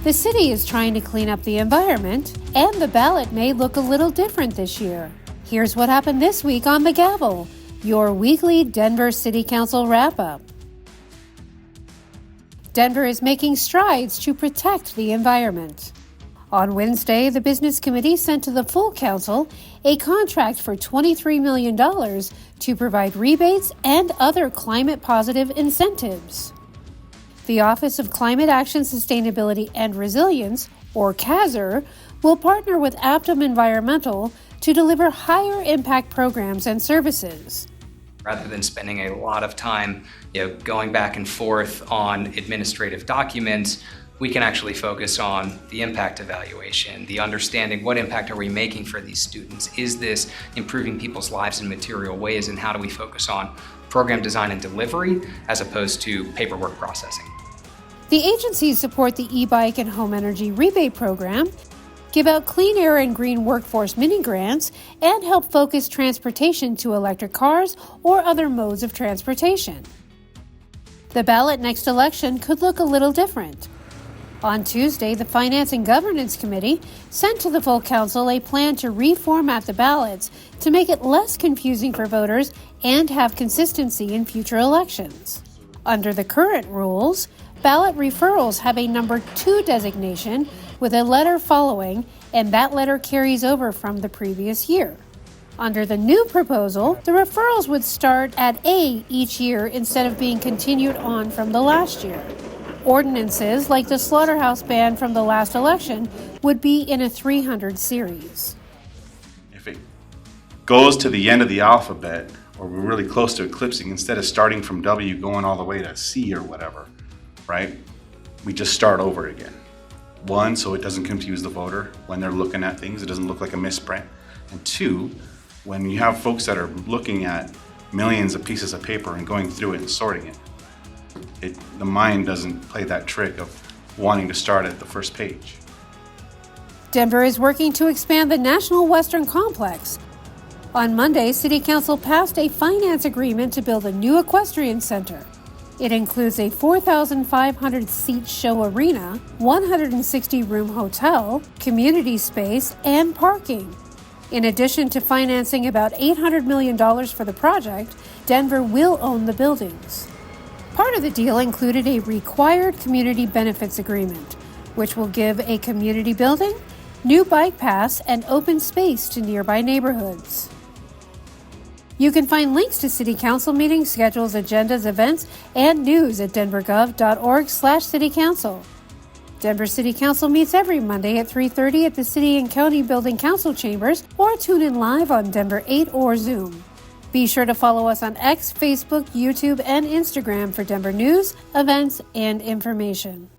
The city is trying to clean up the environment, and the ballot may look a little different this year. Here's what happened this week on The Gavel, your weekly Denver City Council wrap-up. Denver is making strides to protect the environment. On Wednesday, the Business Committee sent to the full council a contract for $23 million to provide rebates and other climate-positive incentives. The Office of Climate Action, Sustainability, and Resilience, or CASR, will partner with Aptum Environmental to deliver higher impact programs and services. Rather than spending a lot of time going back and forth on administrative documents, we can actually focus on the impact evaluation, the understanding what impact are we making for these students? Is this improving people's lives in material ways, and how do we focus on program design and delivery as opposed to paperwork processing? The agencies support the e-bike and home energy rebate program, give out clean air and green workforce mini grants, and help focus transportation to electric cars or other modes of transportation. The ballot next election could look a little different. On Tuesday, the Finance and Governance Committee sent to the full council a plan to reformat the ballots to make it less confusing for voters and have consistency in future elections. Under the current rules, ballot referrals have a number 2 designation with a letter following, and that letter carries over from the previous year. Under the new proposal, the referrals would start at A each year instead of being continued on from the last year. Ordinances like the slaughterhouse ban from the last election would be in a 300 series. If it goes to the end of the alphabet, or we're really close to eclipsing, instead of starting from W going all the way to C or whatever, right? We just start over again. 1, so it doesn't confuse the voter when they're looking at things, it doesn't look like a misprint. And 2, when you have folks that are looking at millions of pieces of paper and going through it and sorting it, the mind doesn't play that trick of wanting to start at the first page. Denver is working to expand the National Western Complex. On Monday, City Council passed a finance agreement to build a new equestrian center. It includes a 4,500-seat show arena, 160-room hotel, community space, and parking. In addition to financing about $800 million for the project, Denver will own the buildings. Part of the deal included a required community benefits agreement, which will give a community building, new bike paths, and open space to nearby neighborhoods. You can find links to City Council meetings, schedules, agendas, events, and news at denvergov.org/citycouncil. Denver City Council meets every Monday at 3:30 at the City and County Building Council Chambers, or tune in live on Denver 8 or Zoom. Be sure to follow us on X, Facebook, YouTube, and Instagram for Denver news, events, and information.